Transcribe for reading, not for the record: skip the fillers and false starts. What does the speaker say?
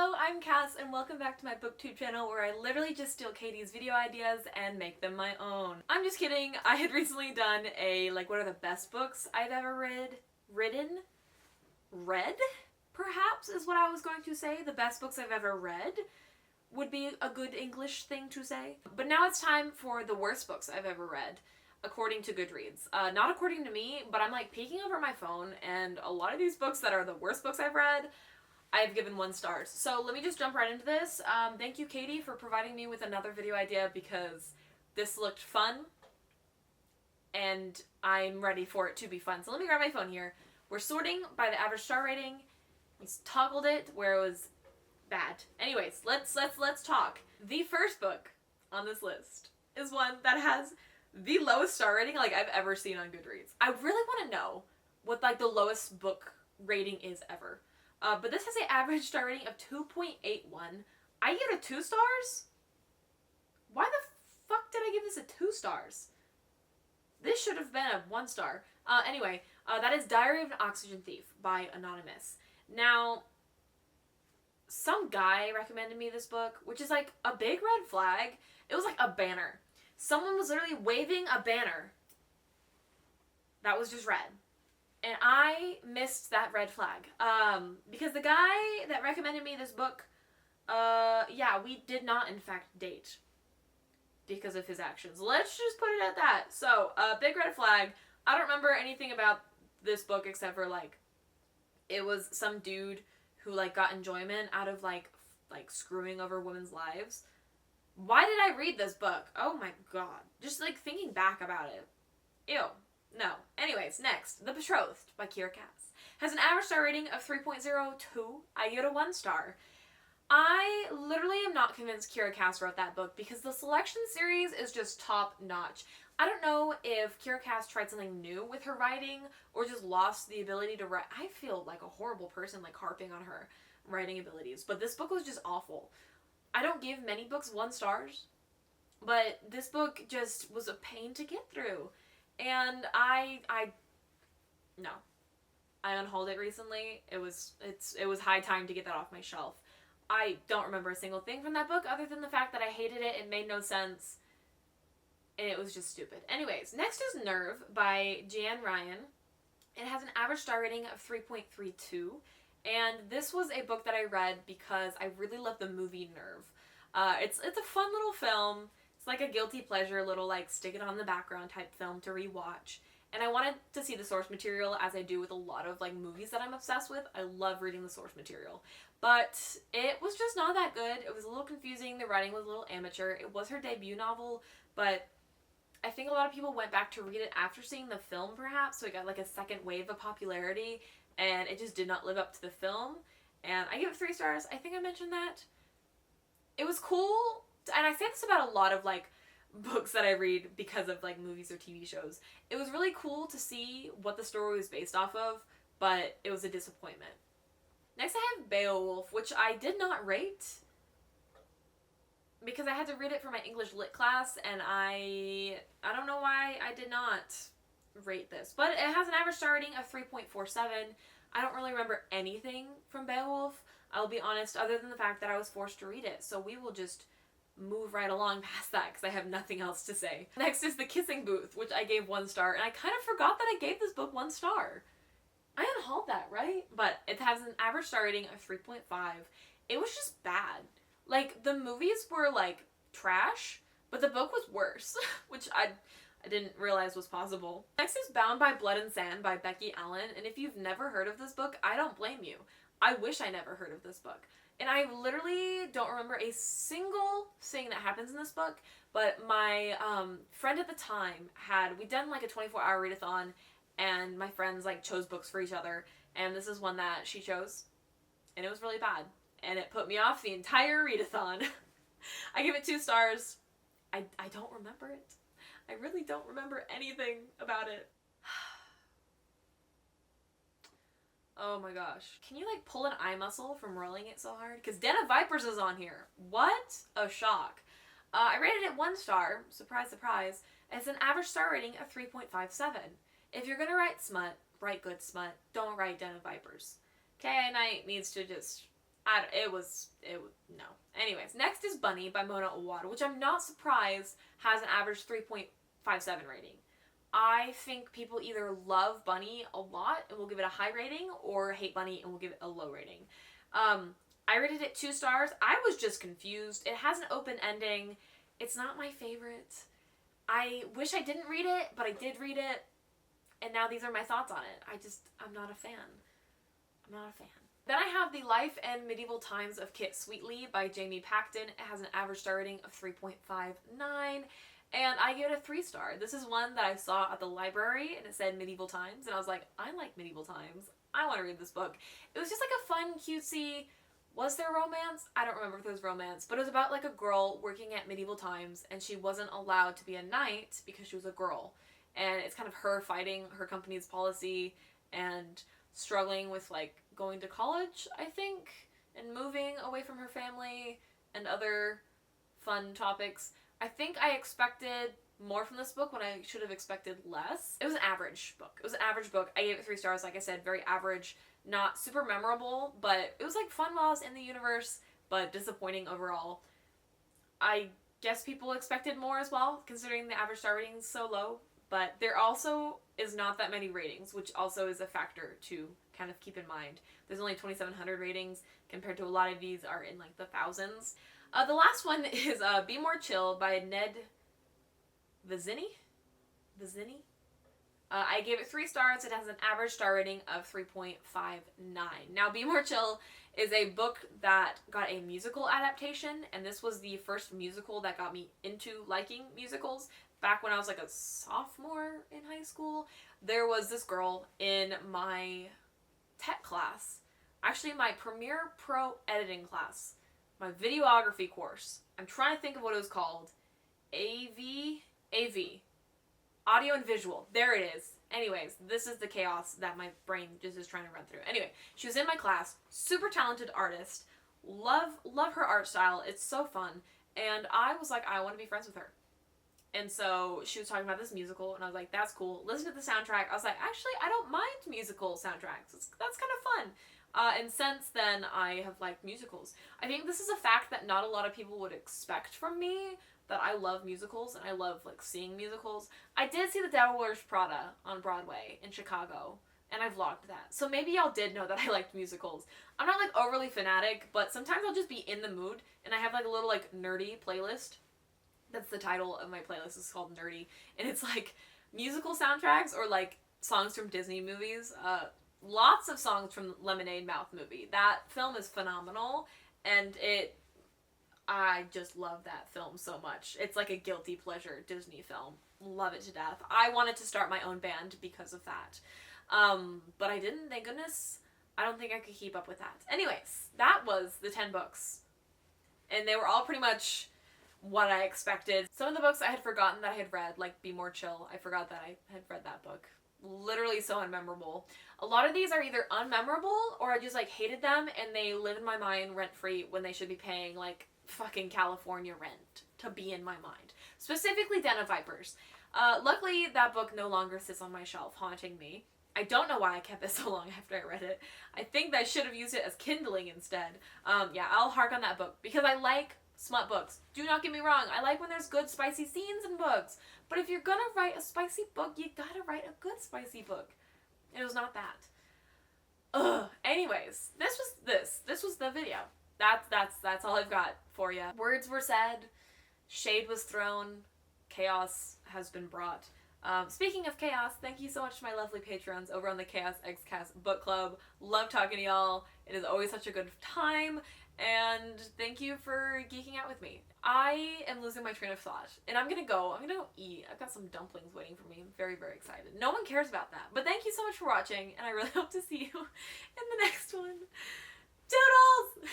Hello, I'm Cass and welcome back to my booktube channel where I literally just steal Katie's video ideas and make them my own. I'm just kidding. I had recently done a, what are the best books I've ever read, perhaps is what I was going to say. The best books I've ever read would be a good English thing to say. But now it's time for the worst books I've ever read, according to Goodreads. Not according to me, but I'm peeking over my phone and a lot of these books that are the worst books I've read, I've given 1 star. So let me just jump right into this. Thank you, Katie, for providing me with another video idea because this looked fun and I'm ready for it to be fun. So let me grab my phone here. We're sorting by the average star rating. We toggled it where it was bad. Anyways, let's talk. The first book on this list is one that has the lowest star rating I've ever seen on Goodreads. I really want to know what the lowest book rating is ever. But this has an average star rating of 2.81. I give it 2 stars? Why the fuck did I give this a 2 stars? This should have been a 1 star. Anyway, that is Diary of an Oxygen Thief by Anonymous. Now, some guy recommended me this book, which is a big red flag. It was a banner. Someone was literally waving a banner that was just red. And I missed that red flag. Because the guy that recommended me this book, yeah, we did not in fact date because of his actions. Let's just put it at that. So, big red flag. I don't remember anything about this book except for it was some dude who got enjoyment out of screwing over women's lives. Why did I read this book? Oh my god. Just thinking back about it. Ew. No. Anyways, next. The Betrothed by Kira Cass. Has an average star rating of 3.02. I give it a 1 star. I literally am not convinced Kira Cass wrote that book because the selection series is just top notch. I don't know if Kira Cass tried something new with her writing or just lost the ability to write. I feel like a horrible person harping on her writing abilities, but this book was just awful. I don't give many books 1 stars, but this book just was a pain to get through. And I unhauled it recently. It was high time to get that off my shelf. I don't remember a single thing from that book other than the fact that I hated it. It made no sense. And it was just stupid. Anyways, next is Nerve by Jan Ryan. It has an average star rating of 3.32. And this was a book that I read because I really love the movie Nerve. It's a fun little film. It's a guilty pleasure, little stick it on the background type film to rewatch. And I wanted to see the source material as I do with a lot of movies that I'm obsessed with. I love reading the source material. But it was just not that good. It was a little confusing. The writing was a little amateur. It was her debut novel, but I think a lot of people went back to read it after seeing the film perhaps, so it got a second wave of popularity, and it just did not live up to the film. And I give it 3 stars. I think I mentioned that. It was cool. And I say this about a lot of books that I read because of movies or TV shows. It was really cool to see what the story was based off of, but it was a disappointment. Next I have Beowulf, which I did not rate because I had to read it for my English lit class, and I don't know why I did not rate this. But it has an average star rating of 3.47. I don't really remember anything from Beowulf, I'll be honest, other than the fact that I was forced to read it. So we will just move right along past that because I have nothing else to say. Next is The Kissing Booth, which I gave 1 star, and I kind of forgot that I gave this book 1 star. I unhauled that, right? But it has an average star rating of 3.5. It was just bad. The movies were trash, but the book was worse, which I didn't realize was possible. Next is Bound by Blood and Sand by Becky Allen, and if you've never heard of this book, I don't blame you. I wish I never heard of this book. And I literally don't remember a single thing that happens in this book, but my friend at the time we'd done a 24-hour readathon, and my friends chose books for each other, and this is one that she chose, and it was really bad, and it put me off the entire readathon. I give it 2 stars. I don't remember it. I really don't remember anything about it. Oh my gosh. Can you pull an eye muscle from rolling it so hard? Because Den of Vipers is on here. What a shock. I rated it 1 star. Surprise, surprise. It's an average star rating of 3.57. If you're gonna write smut, write good smut. Don't write Den of Vipers. K.I. Knight needs to just No. Anyways, next is Bunny by Mona Owada, which I'm not surprised has an average 3.57 rating. I think people either love Bunny a lot and will give it a high rating, or hate Bunny and will give it a low rating. I rated it 2 stars. I was just confused. It has an open ending. It's not my favorite. I wish I didn't read it, but I did read it, and now these are my thoughts on it. I'm not a fan. I'm not a fan. Then I have The Life and Medieval Times of Kit Sweetly by Jamie Paxton. It has an average star rating of 3.59, and I give it a 3 star. This is one that I saw at the library, and it said Medieval Times, and I was like, I like Medieval Times. I want to read this book. It was just like a fun, cutesy... Was there romance? I don't remember if there was romance, but it was about like a girl working at medieval times, and she wasn't allowed to be a knight because she was a girl. And it's kind of her fighting her company's policy and struggling with like going to college, I think, and moving away from her family and other fun topics. I think I expected more from this book when I should have expected less. It was an average book. It was an average book. I gave it 3 stars, like I said, very average. Not super memorable, but it was like fun while I was in the universe, but disappointing overall. I guess people expected more as well, considering the average star rating is so low, but there also is not that many ratings, which also is a factor to kind of keep in mind. There's only 2,700 ratings, compared to a lot of these are in like the thousands. The last one is Be More Chill by Ned Vizzini? I gave it 3 stars. It has an average star rating of 3.59. Now, Be More Chill is a book that got a musical adaptation, and this was the first musical that got me into liking musicals. Back when I was like a sophomore in high school, there was this girl in my tech class, actually my Premiere Pro editing class, my videography course. I'm trying to think of what it was called. AV. Audio and visual. There it is. Anyways, this is the chaos that my brain just is trying to run through. Anyway, she was in my class. Super talented artist. Love her art style. It's so fun. And I was like, I want to be friends with her. And so she was talking about this musical, and I was like, that's cool. Listen to the soundtrack. I was like, actually, I don't mind musical soundtracks. That's kind of fun. And since then, I have liked musicals. I think this is a fact that not a lot of people would expect from me, that I love musicals and I love like seeing musicals. I did see The Devil Wears Prada on Broadway in Chicago, and I vlogged that. So maybe y'all did know that I liked musicals. I'm not like overly fanatic, but sometimes I'll just be in the mood, and I have like a little like nerdy playlist. That's the title of my playlist. It's called Nerdy, and it's like musical soundtracks or like songs from Disney movies. Lots of songs from Lemonade Mouth movie. That film is phenomenal, and I just love that film so much. It's like a guilty pleasure Disney film. Love it to death. I wanted to start my own band because of that. But I didn't, thank goodness. I don't think I could keep up with that. Anyways, that was the 10 books. And they were all pretty much what I expected. Some of the books I had forgotten that I had read, like Be More Chill. I forgot that I had read that book. Literally so unmemorable. A lot of these are either unmemorable or I just like hated them and they live in my mind rent-free when they should be paying like fucking California rent to be in my mind. Specifically Den of Vipers. Luckily that book no longer sits on my shelf haunting me. I don't know why I kept it so long after I read it. I think that I should have used it as kindling instead. Yeah, I'll hark on that book because I like smut books. Do not get me wrong. I like when there's good spicy scenes in books. But if you're gonna write a spicy book, you gotta write a good spicy book. And it was not that. Ugh. Anyways, this was the video. That's all I've got for you. Words were said, shade was thrown, chaos has been brought. Speaking of chaos, thank you so much to my lovely patrons over on the Chaos X Cast Book Club. Love talking to y'all. It is always such a good time, and thank you for geeking out with me. I am losing my train of thought, and I'm gonna go eat. I've got some dumplings waiting for me. I'm very, very excited. No one cares about that, but thank you so much for watching, and I really hope to see you in the next one. Doodles!